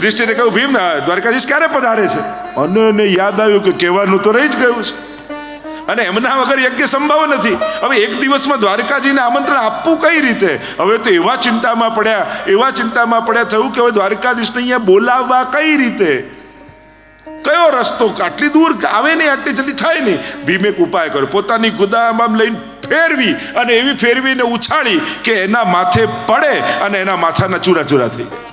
યુધિષ્ઠિરે કહ્યું, ભીમ દ્વારકાધીશ ક્યારે પધારે છે? અને યાદ આવ્યું કે કહેવાનું તો રહી જ ગયું છે, અને એમના વગર યજ્ઞ સંભવ નથી. હવે એક દિવસમાં દ્વારકાજીને આમંત્રણ આપવું કઈ રીતે? હવે તો એવા ચિંતામાં પડ્યા થયું કે હવે દ્વારકાધીશને અહીંયા બોલાવવા કઈ રીતે? કયો રસ્તો? આટલી દૂર આવે નહીં, આટલી જલ્દી થાય નહીં. ભીમે એક ઉપાય કર્યો, પોતાની ગુદામાં લઈને ફેરવી, અને એવી ફેરવીને ઉછાળી કે એના માથે પડે અને એના માથાના ચૂરા ચૂરા થઈ ગયા.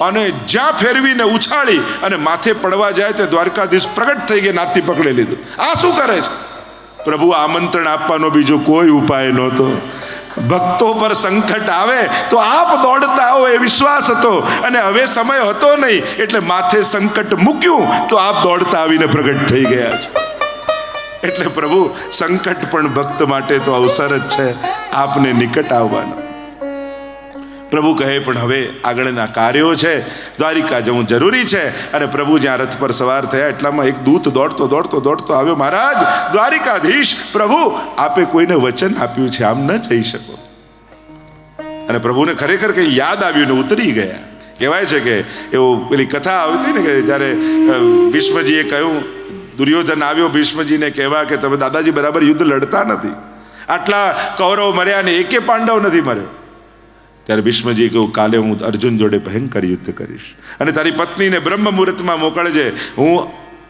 અને જ્યાં ફેરવીને ઉછાળી અને માથે પડવા જાય તે દ્વારકાધીશ પ્રગટ થઈ ગયા, નાથી પકડી લીધું. આ શું કરે છે? પ્રભુ આમંત્રણ આપવાનો બીજો કોઈ ઉપાય નહોતો. ભક્તો પર સંકટ આવે તો આપ દોડતા આવો એ વિશ્વાસ હતો, અને હવે સમય હતો નહીં એટલે માથે સંકટ મૂક્યું તો આપ દોડતા આવીને પ્રગટ થઈ ગયા છે. એટલે પ્રભુ સંકટ પણ ભક્ત માટે તો અવસર જ છે, આપને નિકટ આવવાનો. પ્રભુ કહે પણ હવે આગળના કાર્યો છે, દ્વારિકા જવું જરૂરી છે. અને પ્રભુ જ્યાં રથ પર સવાર થયા એટલામાં એક દૂત દોડતો આવ્યો. મહારાજ દ્વારિકાધીશ, પ્રભુ આપે કોઈને વચન આપ્યું છે, આમ ન જઈ શકો. અને પ્રભુને ખરેખર કંઈ યાદ આવ્યું ને ઉતરી ગયા. કહેવાય છે કે એવું પેલી કથા આવતી ને કે જ્યારે ભીષ્મજીએ કહ્યું, દુર્યોધન આવ્યો ભીષ્મજીને કહેવા કે તમે દાદાજી બરાબર યુદ્ધ લડતા નથી, આટલા કૌરવ મર્યા ને એકે પાંડવ નથી મર્યો. ત્યારે ભીષ્મજીએ કહ્યું, કાલે હું અર્જુન જોડે ભયંકર યુદ્ધ કરીશ, અને તારી પત્નીને બ્રહ્મ મુહૂર્તમાં મોકલજે. હું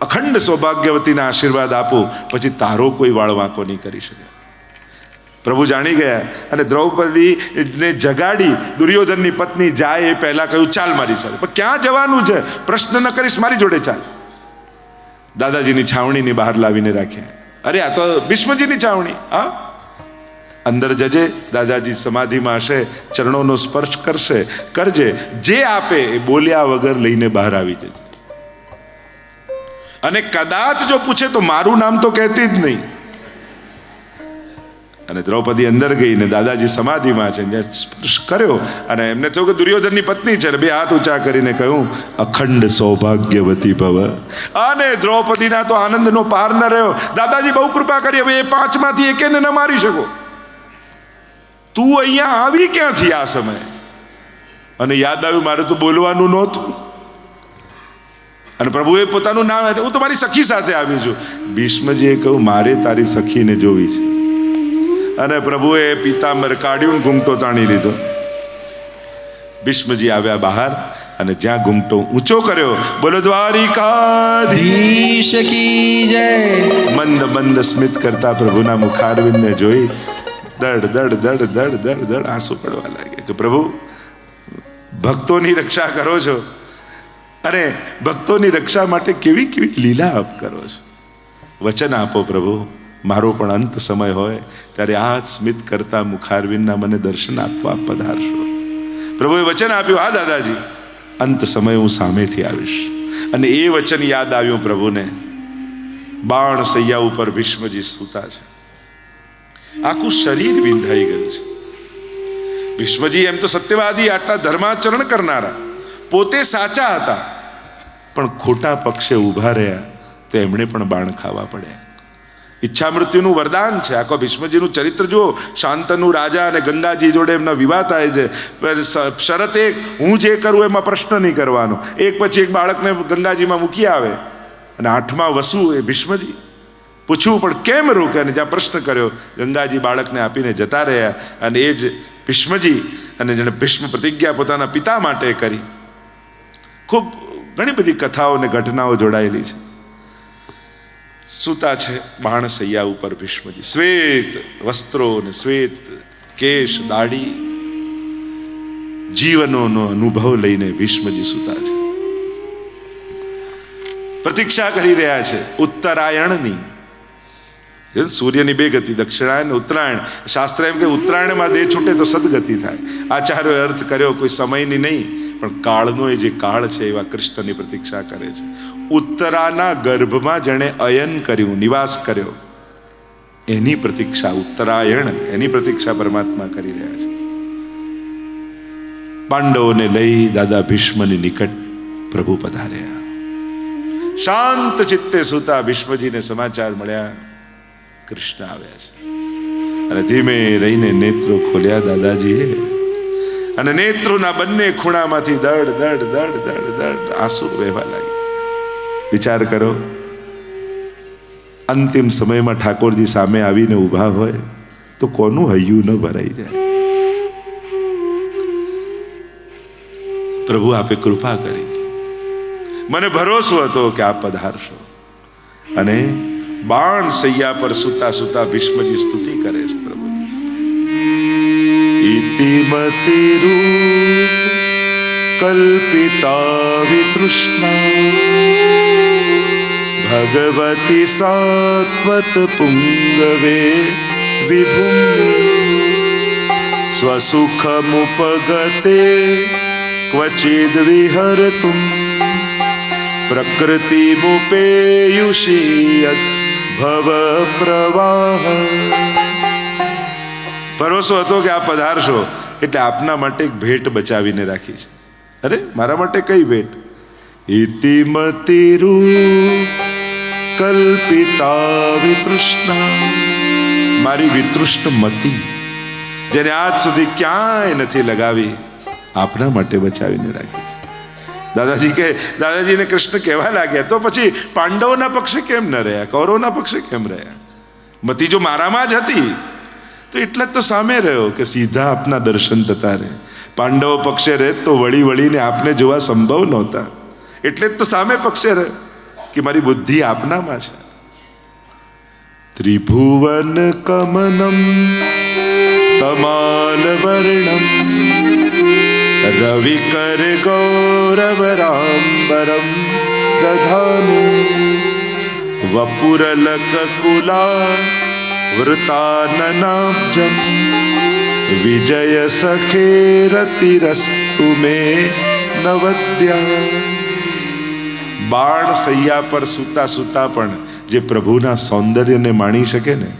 અખંડ સૌભાગ્યવતીના આશીર્વાદ આપું, પછી તારો કોઈ વાળ વાંકો નહીં કરી શકે. પ્રભુ જાણી ગયા અને દ્રૌપદીને જગાડી દુર્યોધનની પત્ની જાય એ પહેલા કહ્યું, ચાલ મારી સાથે. પણ ક્યાં જવાનું છે? પ્રશ્ન ન કરીશ, મારી જોડે ચાલ. દાદાજીની છાવણીની બહાર લાવીને રાખ્યા. અરે આ તો ભીષ્મજીની છાવણી. હા, અંદર જજે, દાદાજી સમાધિમાં હશે, ચરણોનો સ્પર્શ કરજે, જે આપે એ બોલ્યા વગર લઈને બહાર આવી જજે. અને કદાચ જો પૂછે તો મારું નામ તો કહેતી જ નહીં. અને દ્રૌપદી અંદર ગઈ ને દાદાજી સમાધિમાં છે, જ્યાં સ્પર્શ કર્યો અને એમને થયું કે દુર્યોધનની પત્ની છે. બે હાથ ઊંચા કરીને કહ્યું, અખંડ સૌભાગ્યવતી ભવ. અને દ્રૌપદીના તો આનંદનો પાર ન રહ્યો. દાદાજી બહુ કૃપા કરી, હવે એ 5 માંથી એકેને ન મારી શકો. તું અહીંયા આવી ક્યાંથી આ સમયે? અને યાદ આવ્યું, મારે તો બોલવાનું નહોતું. અને પ્રભુએ પોતાનું નામ, હું તો મારી સખી સાથે આવી છું. ભીષ્મજીએ કહ્યું, મારે તારી સખીને જોવી છે. અને પ્રભુએ પીતાંબર કાઢ્યું, ઘૂંઘટો તાણી લીધો. ભીષ્મજી આવ્યા બહાર અને જ્યાં ઘૂંઘટો ઊંચો કર્યો, બોલો દ્વારિકાધીશ કી જય. મંદ સ્મિત કરતા પ્રભુના મુખારવિંદને જોઈ દડ દડ આંસુ પડવા લાગે કે પ્રભુ ભક્તોની રક્ષા કરો છો, અને ભક્તોની રક્ષા માટે કેવી કેવી લીલા આપ કરો છો. વચન આપો પ્રભુ, મારો પણ અંત સમય હોય ત્યારે આ સ્મિત કરતા મુખારવિંદના મને દર્શન આપવા પધારશો. પ્રભુએ વચન આપ્યું, હા દાદાજી, અંત સમય હું સામેથી આવીશ. અને એ વચન યાદ આવ્યું પ્રભુને. બાણ સૈયા ઉપર ભીષ્મજી સૂતા છે, આખું શરીર વિંધાઈ ગયું છે. ભીષ્મજી એમ તો સત્યવાદી, આટલા ધર્માચરણ કરનારા, પોતે સાચા હતા, પણ ખોટા પક્ષે ઊભા રહ્યા તો એમણે પણ બાણ ખાવા પડ્યા. ઈચ્છા મૃત્યુનું વરદાન છે. આખો ભીષ્મજીનું ચરિત્ર જુઓ. શાંતનુ રાજા અને ગંગાજી જોડે એમના વિવાહ થાય છે. શરત એક, હું જે કરું એમાં પ્રશ્ન નહીં કરવાનો. એક પછી એક બાળકને ગંગાજીમાં મૂકી આવે, અને 8મા વસુ એ ભીષ્મજી. પૂછવું પણ કેમ રોકે? અને જ્યાં પ્રશ્ન કર્યો, ગંગાજી બાળકને આપીને જતા રહ્યા. અને એ જ ભીષ્મજી, અને જેણે ભીષ્મ પ્રતિજ્ઞા પોતાના પિતા માટે કરી. ખૂબ ઘણી બધી કથાઓ અને ઘટનાઓ જોડાયેલી છે. સૂતા છે બાણ સૈયા ઉપર ભીષ્મજી, શ્વેત વસ્ત્રો ને શ્વેત કેશ, દાઢી, જીવનોનો અનુભવ લઈને ભીષ્મજી સૂતા છે. પ્રતીક્ષા કરી રહ્યા છે ઉત્તરાયણની. સૂર્યની 2 ગતિ, દક્ષિણાયન ઉત્તરાયણ. શાસ્ત્ર એમ કે ઉત્તરાયણમાં દેહ છૂટે તો સદગતિ થાય. આચાર્યોએ અર્થ કર્યો કોઈ સમયની નહીં, પણ કાળનો એ જે કાળ છે એવા કૃષ્ણની પ્રતીક્ષા કરે છે. ઉત્તરાના ગર્ભમાં જેણે અયન કર્યું, નિવાસ કર્યો, એની પ્રતીક્ષા ઉત્તરાયણ, એની પ્રતીક્ષા પરમાત્મા કરી રહ્યા છે. પાંડવોને લઈ દાદા ભીષ્મની નિકટ પ્રભુ પધાર્યા. શાંત ચિત્તે સૂતા ભીષ્મજીને સમાચાર મળ્યા, કૃષ્ણ આવ્યા છે. અને ધીમે રહીને નેત્રો ખોલ્યા દાદાજીએ, અને નેત્રોના બંને ખૂણામાંથી દડ દડ દડ દડ દડ આંસુ વહેવા લાગ્યા. વિચાર કરો, અંતિમ સમયમાં ઠાકોરજી સામે આવીને ઊભા હોય તો કોનું હૈયું ન ભરાઈ જાય? પ્રભુ આપે કૃપા કરી. મને ભરોસો હતો કે આપ પધારશો. અને બાણ સૈયા પર સુતા સુતા ભીષ્મજી સ્તુતિ કરે છે પ્રભુ. ઇતિમતિ કલ્પિતા વિતૃષ્ણા ભગવતી સાત્વત પુંગવે વિભું સ્વસુખમુપગતે ક્વચિદ વિહરતુમ પ્રકૃતિ મુપેયુષી ભવ પ્રવાહ. ભરોસો હતો કે આપ પધારશો એટલે આપના માટે એક ભેટ બચાવીને રાખી છે. અરે મારા માટે કઈ ભેટ? ઇતિમતિરુ કલ્પિતા વિતૃષ્ણા, મારી વિતૃષ્ણ મતિ જેને આજ સુધી ક્યાંય નથી લગાવી, આપના માટે બચાવીને રાખી. દાદાજીને કૃષ્ણ કહેવા લાગ્યા, તો પછી પાંડવોના પક્ષે કેમ ન રહ્યા, કૌરવના પક્ષે કેમ રહ્યા? મતિ જો મારામાં જ હતી તો એટલે જ તો સામે રહ્યો કે સીધા આપના દર્શન થતા રહે. પાંડવો પક્ષે રહે તો વળી વળીને આપને જોવા સંભવ નહોતા, એટલે જ તો સામે પક્ષે રહ્યો કે મારી બુદ્ધિ આપનામાં છે. ત્રિભુવન કમનમ તમાલ વર્ણમ રવિકર ગૌરવ રામબરમ દધામે વપુરલક કુલા વૃતાનનાબ્જમ વિજય સખે રતિરસ્તુ મે નવદ્યા. બાણ સૈયા પર સૂતા સૂતા પણ જે પ્રભુના સૌંદર્યને માણી શકે ને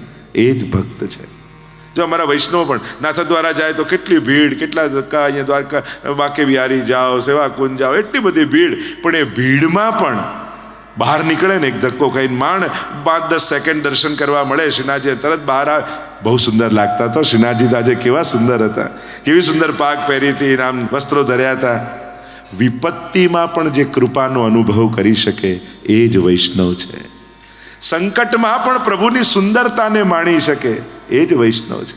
એ જ ભક્ત છે. જો અમારા વૈષ્ણવ પણ નાથ દ્વારા જાય તો કેટલી ભીડ, કેટલા ધક્કા. અહીંયા દ્વારકા બાકે બિહારી જાઓ, સેવા કુંજ જાઓ, એટલી બધી ભીડ. પણ એ ભીડમાં પણ બહાર નીકળે ને એક ધક્કો ખાઈને માંડ 5-10 સેકન્ડ દર્શન કરવા મળે. શ્રીનાથજી તરત બહાર આવે. બહુ સુંદર લાગતા તો શ્રીનાથજી તો આજે કેવા સુંદર હતા, કેવી સુંદર પાક પહેરી હતી, આમ વસ્ત્રો ધર્યા હતા. વિપત્તિમાં પણ જે કૃપાનો અનુભવ કરી શકે એ જ વૈષ્ણવ છે. સંકટમાં પણ પ્રભુની સુંદરતાને માણી શકે એ જ વૈષ્ણવ છે.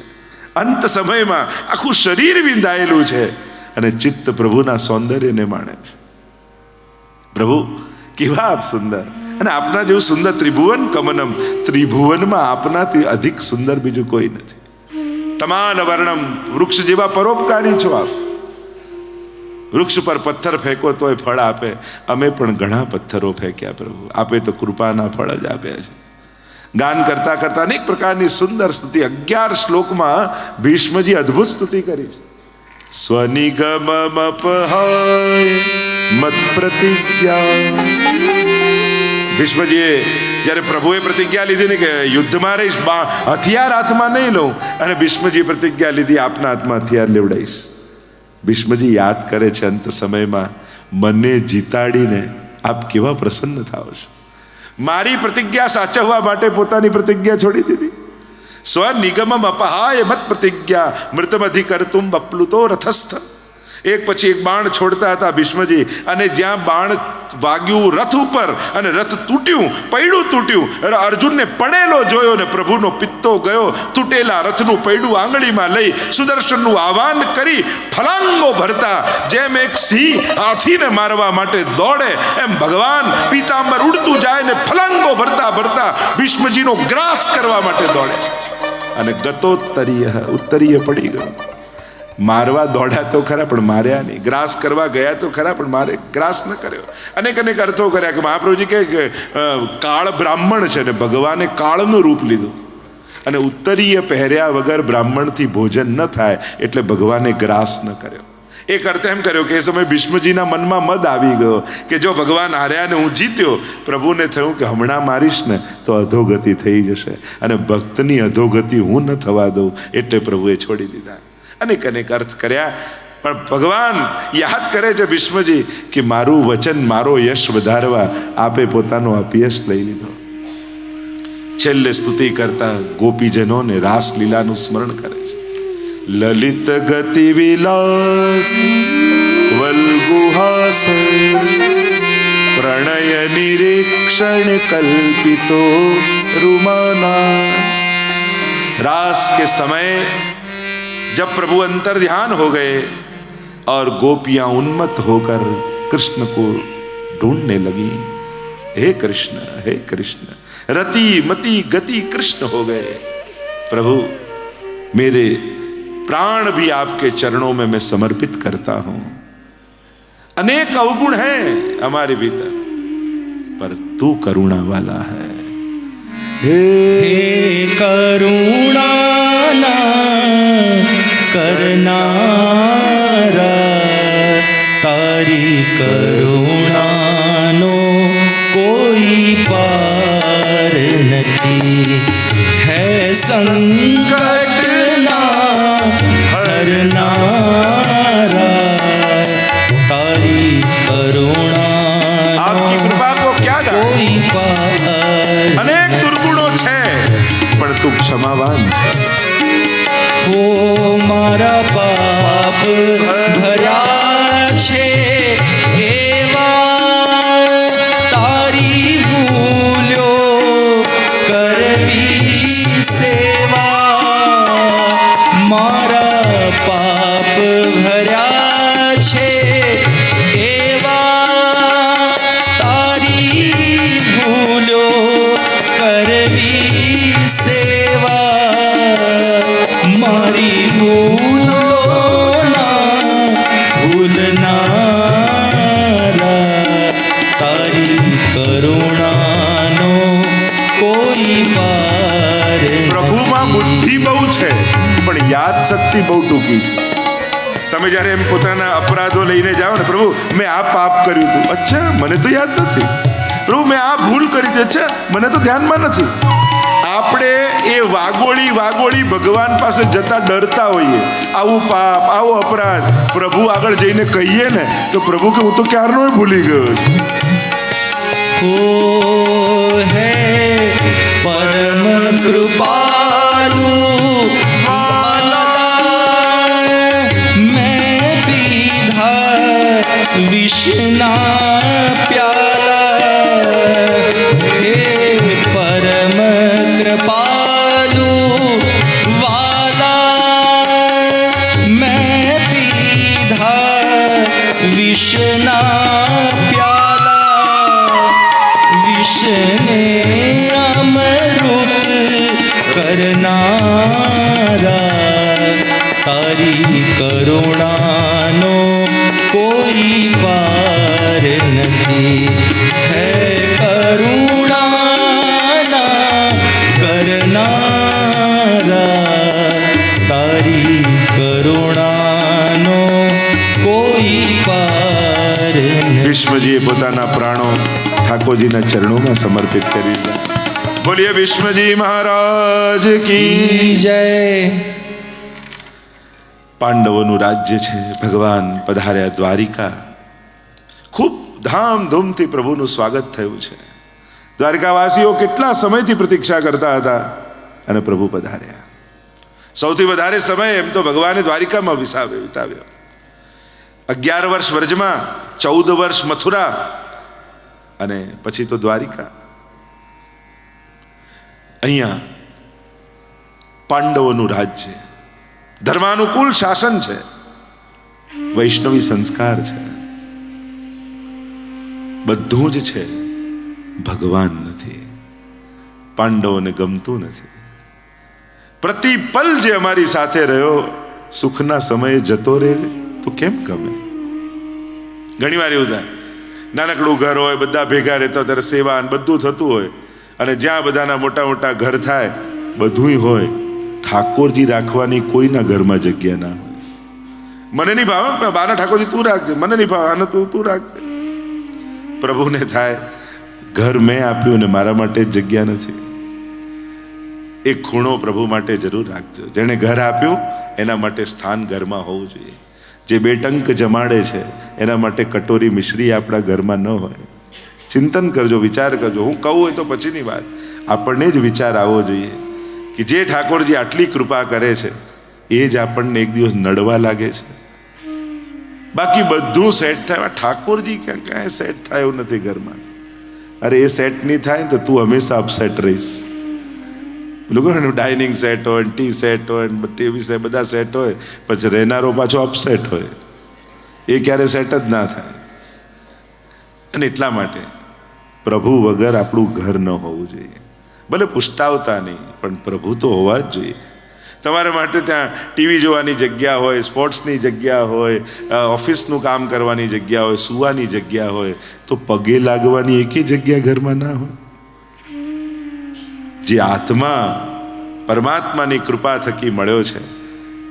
અંત સમયમાં આખું શરીર વિંધાયેલું છે અને ચિત્ત પ્રભુના સૌંદર્યને માણે છે. પ્રભુ કેવા આપ સુંદર, અને આપના જેવું સુંદર ત્રિભુવન કમનમ, ત્રિભુવનમાં આપનાથી અધિક સુંદર બીજું કોઈ નથી. તમાલ વર્ણમ, વૃક્ષ જેવા પરોપકારી છો આપ. વૃક્ષ પર પથ્થર ફેંકો તોય ફળ આપે. અમે પણ ઘણા પથ્થરો ફેંક્યા પ્રભુ, આપે તો કૃપાના ફળ જ આપ્યા છે. ગાન કરતા કરતા અનેક પ્રકારની સુંદર સ્તુતિ 11 શ્લોકમાં ભીષ્મજી અદ્ભુત સ્તુતિ કરી છે. સ્વનિગમમપહાય મત પ્રતિજ્ઞા. ભીષ્મજીએ જ્યારે પ્રભુએ પ્રતિજ્ઞા લીધી ને કે યુદ્ધમાં રહીશ, હથિયાર હાથમાં નહીં લઉં, અને ભીષ્મજીએ પ્રતિજ્ઞા લીધી આપના હાથમાં હથિયાર લેવડાઈશ. ભીષ્મજી યાદ કરે છે અંત સમયમાં, મને જીતાડીને આપ કેવા પ્રસન્ન થાઓ છો. મારી પ્રતિજ્ઞા સાચવવા માટે પોતાની પ્રતિજ્ઞા છોડી દીધી. સ્વનિગમમ અપહાય મત પ્રતિજ્ઞા મૃતમધિ કરતુમ બપ્લુતો રથસ્થ. એક પછી એક બાણ છોડતા હતા ભીષ્મજી, અને જ્યાં બાણ વાગ્યું રથ ઉપર અને રથ તૂટ્યું, પૈડું તૂટ્યું, અર્જુનને પડેલો જોયો ને પ્રભુનો પિત્તો ગયો. તૂટેલા રથનું પૈડું આંગળીમાં લઈ સુદર્શનનું આહવાન કરી ફલાંગો ભરતા, જેમ એક સિંહ હાથીને મારવા માટે દોડે એમ ભગવાન પીતાંબર ઉડતું જાય ને ફલાંગો ભરતા ભરતા ભીષ્મજીનો ગ્રાસ કરવા માટે દોડે. અને ઉત્તરીય પડી ગયો. મારવા દોડ્યા તો ખરા પણ માર્યા નહીં, ગ્રાસ કરવા ગયા તો ખરા પણ મારે ગ્રાસ ન કર્યો. અનેક અર્થો કર્યા કે મહાપ્રભુજી કે કાળ બ્રાહ્મણ છે ને ભગવાને કાળનું રૂપ લીધું, અને ઉત્તરીય પહેર્યા વગર બ્રાહ્મણથી ભોજન ન થાય એટલે ભગવાને ગ્રાસ ન કર્યો. એક અર્થ એમ કર્યો કે એ સમય ભીષ્મજીના મનમાં મદ આવી ગયો કે જો ભગવાન હાર્યા ને હું જીત્યો, પ્રભુને થયું કે હમણાં મારીશ ને તો અધોગતિ થઈ જશે, અને ભક્તની અધોગતિ હું ન થવા દઉં, એટલે પ્રભુએ છોડી દીધા. અનેક અર્થ કર્યા. પણ ભગવાન યાદ કરે છે ભીષ્મજી કે મારું વચન, મારો યશ વધારવા આપે પોતાનો અપયશ લઈ લીધો. છેલ્લે સ્તુતિ કરતા ગોપીજનોને રાસલીલાનું સ્મરણ કરે છે. લલિત ગતિ વિલાસ વલ્ગુહાસ प्रणय निरीक्षण कल्पितो रुमाना। रास के समय जब प्रभु अंतर ध्यान हो गए और गोपियां उन्मत्त होकर कृष्ण को ढूंढने लगी, हे कृष्ण, रति मति गति कृष्ण हो गए। प्रभु मेरे प्राण भी आपके चरणों में मैं समर्पित करता हूं। अनेक अवगुण हैं हमारे भीतर, पर तू करुणा वाला है। हे करुणा करनारा, तारी करुणानो कोई पार नहीं। है संकट ना हरनारा, तारी करुणा आपकी कृपा को क्या कोई पार। अनेक दुर्गुणों छे पण तू क्षमावान छे। हो मारा पाप भर्या छे एवा, तारी भूल्यो करवी सेवा। मारा पाप भर्या छे एवा, तारी भूल्यो करवी सेवा। मारी भूलो ना भूलनारा, तारी करुणानो कोई पार। પ્રભુમાં બુદ્ધિ બહુ છે પણ યાદ શક્તિ બહુ ટૂંકી છે। તમે જ્યારે એમ પોતાના અપરાધો લઈને જાઓ ને, પ્રભુ મેં આ પાપ કર્યું હતું, અચ્છા મને તો યાદ નથી। પ્રભુ મેં આ ભૂલ કરી હતી, અચ્છા મને તો ધ્યાનમાં નથી। આપણે એ વાગોળી ભગવાન પાસે જતા ડરતા હોઈએ, આવું પાપ આવો અપરાધ પ્રભુ આગળ જઈને કહીએ ને તો પ્રભુ કે હું તો ક્યારનો ભૂલી ગયો છું। हो है परम कृपालु वाला, मैं पीधा विषना प्याला। हे परम कृपालु वाला, मैं पीधा विषना प्याला। विषने अमृत करनारा, तारी करुणानो कोई पार नहीं। है करुणा करनारा, तारी करुणानो कोई पार नहीं। વિષ્ણુજીએ પોતાના પ્રાણો ઠાકોરજીના ચરણોમાં સમર્પિત કરી દીધા। બોલીએ વિષ્ણુજી મહારાજ કી जय। પાંડવોનું રાજ્ય છે, ભગવાન પધાર્યા દ્વારિકા। ખૂબ ધામધૂમથી પ્રભુનું સ્વાગત થયું છે। દ્વારકાવાસીઓ કેટલા સમયથી પ્રતીક્ષા કરતા હતા અને પ્રભુ પધાર્યા। સૌથી વધારે સમય એમ તો ભગવાને દ્વારિકામાં વિતાવ્યો। 11 વર્ષ વ્રજમાં, 14 વર્ષ મથુરા અને પછી તો દ્વારિકા। અહીંયા પાંડવોનું રાજ્ય, ધર્માનુકૂળ શાસન છે, વૈષ્ણવી સંસ્કાર છે, બધું જ છે, ભગવાન નથી। પાંડવોને ગમતું નથી। પ્રતિપલ જે અમારી સાથે રહ્યો, સુખના સમયે જતો રહે તો કેમ ગમે? ઘણી વાર એવું થાય, નાનકડું ઘર હોય, બધા ભેગા રહેતા ત્યારે સેવા અને બધું થતું હોય, અને જ્યાં બધાના મોટા મોટા ઘર થાય, બધુંય હોય, ઠાકોરજી રાખવાની કોઈના ઘરમાં જગ્યા ના હોય। મને નહીં ભાવે, બાના ઠાકોરજી તું રાખજે, મને નહીં ભાવે આને તું રાખજે। પ્રભુને થાય ઘર મેં આપ્યું ને મારા માટે જગ્યા નથી। એક ખૂણો પ્રભુ માટે જરૂર રાખજો। જેણે ઘર આપ્યું એના માટે સ્થાન ઘરમાં હોવું જોઈએ। જે બેટંક જમાડે છે એના માટે કટોરી મિશ્રી આપણા ઘરમાં ન હોય। ચિંતન કરજો, વિચાર કરજો। હું કહું હોય તો પછીની વાત, આપણને જ વિચાર આવવો જોઈએ કે જે ઠાકોરજી આટલી કૃપા કરે છે એ જ આપણને એક દિવસ નડવા લાગે છે. બાકી બધું સેટ થાય. ઠાકોરજી ક્યાં સેટ થાય એવું નથી ઘરમાં. અરે એ સેટ નહીં થાય તો તું હંમેશા અપસેટ રહીશ. લોકો ડાઇનિંગ સેટ હોય, ટી સેટ હોય, ટીવી સેટ, બધા સેટ હોય, પછી રહેનારો પાછો અપસેટ હોય. એ ક્યારે સેટ જ ના થાય. અને એટલા માટે પ્રભુ વગર આપણું ઘર ન હોવું જોઈએ. ભલે પુષ્ટાવતા નહીં, પણ પ્રભુ તો હોવા જ જોઈએ. તમારા માટે ત્યાં ટીવી જોવાની જગ્યા હોય, સ્પોર્ટ્સની જગ્યા હોય, ઓફિસનું કામ કરવાની જગ્યા હોય, સુવાની જગ્યા હોય, તો પગે લાગવાની એકેય જગ્યા ઘરમાં ના હોય. જે આત્મા પરમાત્માની કૃપા થકી મળ્યો છે,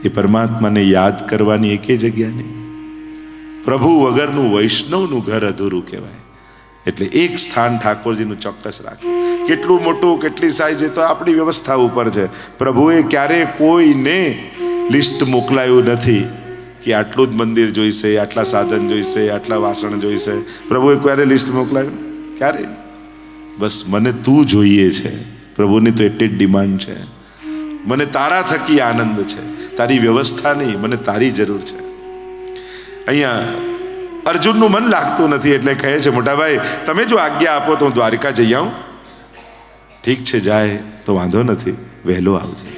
એ પરમાત્માને યાદ કરવાની એકેય જગ્યા નહીં. પ્રભુ વગરનું વૈષ્ણવનું ઘર અધૂરું કહેવાય. એટલે એક સ્થાન ઠાકોરજીનું ચોક્કસ રાખે. કેટલું મોટું, કેટલી સાઈઝ, એ તો આપણી વ્યવસ્થા ઉપર છે. પ્રભુએ ક્યારેય કોઈને લિસ્ટ મોકલાયું નથી કે આટલું જ મંદિર જોઈશે, આટલા સાધન જોઈશે, આટલા વાસણ જોઈશે. પ્રભુએ ક્યારે લિસ્ટ મોકલાયું? ક્યારે? બસ મને તું જોઈએ છે. પ્રભુની તો એટલી જ ડિમાન્ડ છે, મને તારા થકી આનંદ છે, તારી વ્યવસ્થા નહીં, મને તારી જરૂર છે. અહીંયા અર્જુનનું મન લાગતું નથી એટલે કહે છે, મોટાભાઈ તમે જો આજ્ઞા આપો તો હું દ્વારિકા જઈ આવું. ઠીક છે, જાય તો વાંધો નથી, વહેલો આવજે.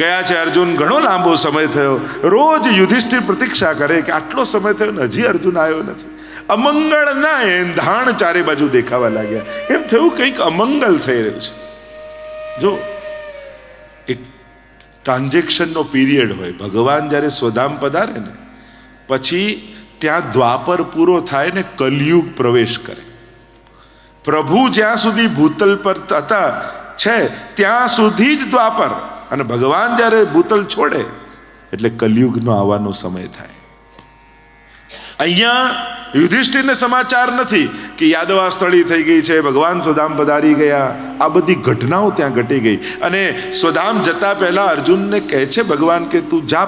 ગયા છે અર્જુન. ઘણો લાંબો સમય થયો. રોજ યુધિષ્ઠિર પ્રતીક્ષા કરે કે આટલો સમય થયો ને હજી અર્જુન આવ્યો નથી. અમંગળના એંધાણ ચારે બાજુ દેખાવા લાગ્યા. એમ થયું કંઈક અમંગલ થઈ રહ્યું છે. જો એક ટ્રાન્ઝેક્શનનો પીરિયડ હોય. ભગવાન જ્યારે સ્વધામ પધારે ને પછી ત્યાં દ્વાપર પૂરો થાય ને કલયુગ પ્રવેશ કરે. પ્રભુ જ્યાં સુધી ભૂતલ પર હતા છે ત્યાં સુધી જ દ્વાપર, અને ભગવાન જ્યારે ભૂતલ છોડે એટલે કલયુગનો આવવાનો સમય થાય. અહીંયા યુધિષ્ઠિરને સમાચાર નથી કે યાદવા સ્થળી થઈ ગઈ છે, ભગવાન સ્વધામ પધારી ગયા. આ બધી ઘટનાઓ ત્યાં ઘટી ગઈ. અને સ્વધામ જતા પહેલા અર્જુનને કહે છે ભગવાન કે તું જા,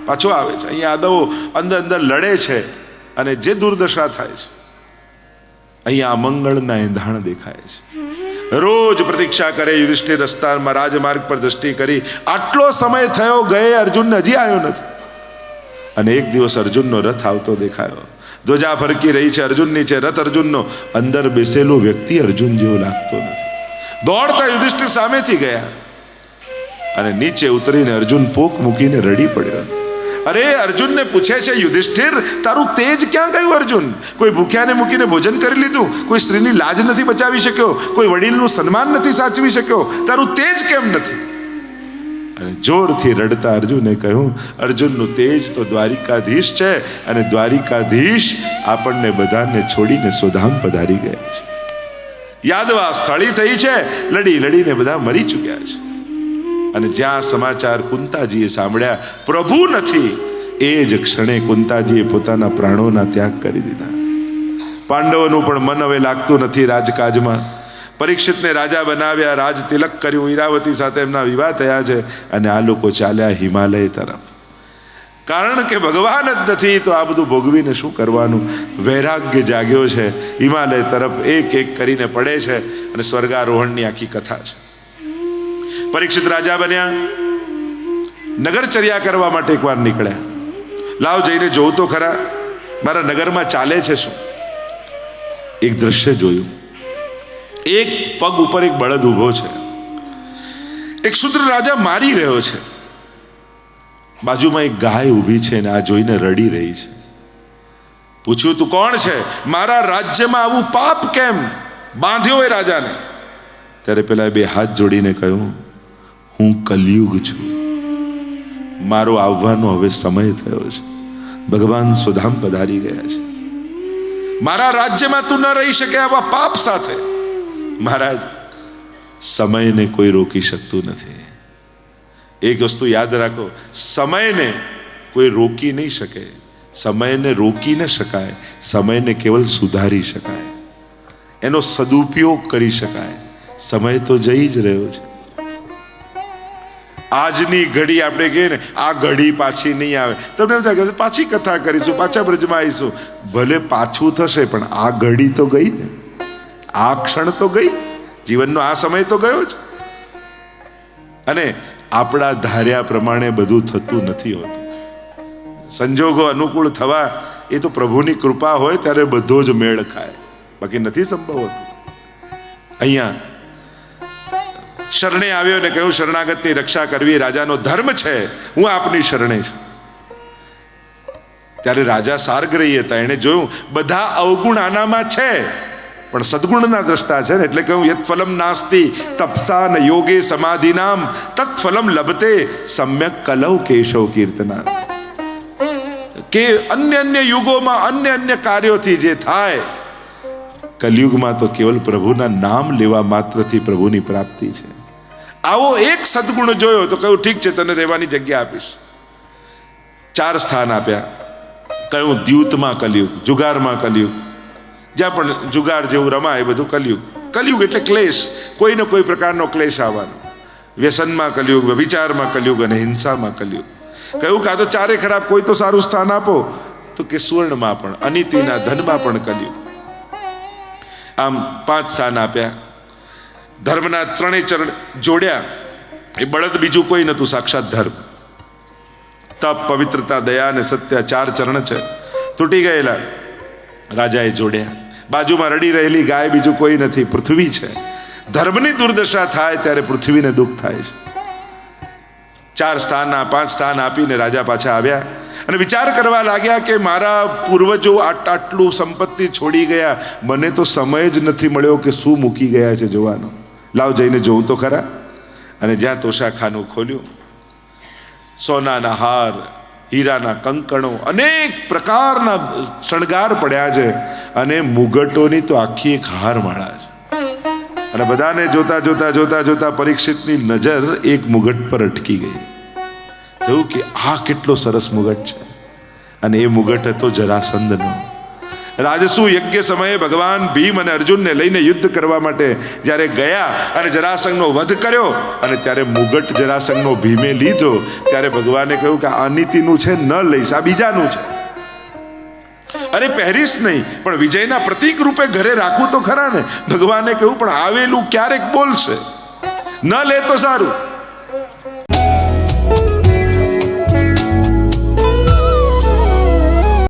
પાછો આવે છે. અહીંયા યાદવો અંદર અંદર લડે છે અને જે દુર્દશા થાય છે. અહીંયા અમંગળના એંધાણ દેખાય છે. રોજ પ્રતીક્ષા કરે યુધિષ્ઠિર. રસ્તામાં રાજમાર્ગ પર દ્રષ્ટિ કરી. આટલો સમય થયો ગયે, અર્જુન હજી આવ્યો નથી. અને એક દિવસ અર્જુનનો રથ આવતો દેખાયો. ધ્વજા ફરકી રહી છે અર્જુનની છે, રથ અર્જુનનો. અંદર બેસેલો વ્યક્તિ અર્જુન જેવો લાગતો નથી. દોડતા યુધિષ્ઠિર સામેથી ગયા અને નીચે ઉતરીને અર્જુન પોક મૂકીને રડી પડ્યો. અરે અર્જુનને પૂછે છે યુધિષ્ઠિર તારું તેજ ક્યાં ગયું? અર્જુન કોઈ ભૂખ્યાને મૂકીને ભોજન કરી લીધું, કોઈ સ્ત્રીની લાજ નથી બચાવી શક્યો, કોઈ વડીલનું સન્માન નથી સાચવી શક્યો, તારું તેજ કેમ નથી? અને જોરથી રડતા અર્જુને કહ્યું, અર્જુનનું તેજ તો દ્વારિકાધીશ છે, અને દ્વારિકાધીશ આપણને બધાને છોડીને સ્વધામ પધારી ગયા છે. યાદવા સ્થળી થઈ છે, લડી લડીને બધા મરી ચૂક્યા છે. અને જ્યાં સમાચાર કુંતાજીએ સાંભળ્યા પ્રભુ નથી, એ જ ક્ષણે કુંતાજીએ પોતાના પ્રાણોના ત્યાગ કરી દીધા. પાંડવોનું પણ મન હવે લાગતું નથી રાજકાજમાં. પરીક્ષિતને રાજા બનાવ્યા, રાજ તિલક કર્યું, ઈરાવતી સાથે એમના વિવાહ થયા છે, અને આ લોકો ચાલ્યા હિમાલય તરફ. કારણ કે ભગવાન જ નથી તો આ બધું ભોગવીને શું કરવાનું? વૈરાગ્ય જાગ્યો છે. હિમાલય તરફ એક એક કરીને પડે છે, અને સ્વર્ગારોહણની આખી કથા છે. પરીક્ષિત રાજા બન્યા. નગરચર્યા કરવા માટે એકવાર નીકળ્યા. લાવ જઈને જોઉં તો ખરા મારા નગરમાં ચાલે છે શું. એક દ્રશ્ય જોયું. એક પગ ઉપર એક બળદ ઊભો છે. એક શુદ્ર રાજા મારી રહ્યો છે. બાજુમાં એક ગાય ઊભી છે ને આ જોઈને રડી રહી છે. પૂછ્યું તું કોણ છે? મારા રાજ્યમાં આવું પાપ કેમ બાંધ્યો એ રાજાને? ત્યારે પેલા બે હાથ જોડીને કહ્યું, હું કલયુગ છું, મારો આવવાનો હવે સમય થયો છે. ભગવાન સ્વધામ પધારી ગયા છે. મારા રાજ્યમાં તું ન રહી શકે આવા પાપ સાથે. મહારાજ, સમયને કોઈ રોકી શકતું નથી. એક વસ્તુ યાદ રાખો, સમયને કોઈ રોકી નહીં શકે. સમયને રોકી ન શકાય, સમયને કેવલ સુધારી શકાય, એનો સદુપયોગ કરી શકાય. સમય તો જઈ જ રહ્યો છે. આજની ઘડી આપણે કહીએ ને આ ઘડી પાછી નહીં આવે. તમને એમ થાય કે પાછી કથા કરીશું, પાછા બ્રજમાં આવીશું. ભલે પાછું થશે પણ આ ઘડી તો ગઈ ને, આ ક્ષણ તો ગઈ, જીવનનો આ સમય તો ગયો જ. અને આપણા ધાર્યા પ્રમાણે બધું થતું નથી હોતું. સંજોગો અનુકૂળ થવા એ તો પ્રભુની કૃપા હોય ત્યારે બધો જ મેળ ખાય, બાકી નથી સંભવ હોતું. અહીંયા શરણે આવ્યો ને કહ્યું શરણાગતની રક્ષા કરવી રાજાનો ધર્મ છે, હું આપની શરણે છું. ત્યારે રાજા સારગ્રહી હતા, એણે જોયું બધા અવગુણ આનામાં છે પણ સદગુણના દ્રષ્ટા છે ને, એટલે કહ્યું યત ફલમ નાસ્તિ તપસા ન યોગે સમાધિનામ તત ફલમ લભતે સમ્યક કલૌ કેશવ કીર્તના. કે અન્ય યુગોમાં અન્ય કાર્યોથી જે થાય, કલયુગમાં તો કેવલ પ્રભુના નામ લેવા માત્રથી પ્રભુની પ્રાપ્તિ છે. આવો એક સદગુણ જોયો તો કહ્યું ઠીક છે, તને રહેવાની જગ્યા આપીશ. 4 સ્થાન આપ્યા. કહ્યું દ્યુતમાં કલયુગ, જુગારમાં કલયુગ, જ્યાં પણ જુગાર જેવું રમાય એ બધું કલયુગ. કલયુગ એટલે ક્લેશ, કોઈને કોઈ પ્રકારનો ક્લેશ આવવાનો. વ્યસનમાં કલયુગ, વ્યભિચારમાં કલયુગ અને હિંસામાં કલયુગ. કહ્યું કે આ તો ચારે ખરાબ, કોઈ તો સારું સ્થાન આપો. તો કે સુવર્ણમાં પણ, અનિતિના ધનમાં પણ કલયુગ. આમ 5 સ્થાન આપ્યા. ધર્મના 3 ચરણ જોડ્યા. એ બળદ બીજું કોઈ નતું, સાક્ષાત ધર્મ. તપ, પવિત્રતા, દયા અને સત્ય 4 ચરણ છે, તૂટી ગયેલા. રાજાએ જોડ્યા. બાજુમાં રડી રહેલી ગાય બીજું કોઈ નથી, પૃથ્વી છે. ધર્મની દુર્દશા થાય ત્યારે પૃથ્વીને દુઃખ થાય છે. 4 સ્થાનના 5 સ્થાન આપીને રાજા પાછા આવ્યા અને વિચાર કરવા લાગ્યા કે મારા પૂર્વજો આટલું સંપત્તિ છોડી ગયા, મને તો સમય જ નથી મળ્યો કે શું મૂકી ગયા છે જોવાનો. લાવ જઈને જોઉં તો ખરા. અને જ્યાં તોશાખાનું ખોલ્યું, સોનાના હાર, હીરાના કંકણો, અનેક પ્રકારના શણગાર પડ્યા છે અને મુગટોની તો આખી એક હારમાળા છે. અને બધાને જોતા જોતા જોતા જોતા પરીક્ષિતની નજર એક મુગટ પર અટકી ગઈ. એવું કે આ કેટલો સરસ મુગટ છે. અને એ મુગટ હતો જરાસંધનો. રાજસુ યજ્ઞ સમયે ભગવાન ભીમ અને અર્જુનને લઈને યુદ્ધ કરવા માટે જ્યારે ગયા અને જરાસંઘનો વધ કર્યો, અને ત્યારે મુગટ જરાસંઘનો ભીમે લીધો, ત્યારે ભગવાને કહ્યું કે આ અનિતિનું છે, ન લઈશ, આ બીજાનું છે. અરે પહેરીશ નહીં, પણ વિજયના પ્રતીક રૂપે ઘરે રાખવું તો ખરા ને. ભગવાને કહ્યું પણ આવેલું ક્યારેક બોલશે, ન લે તો સારું.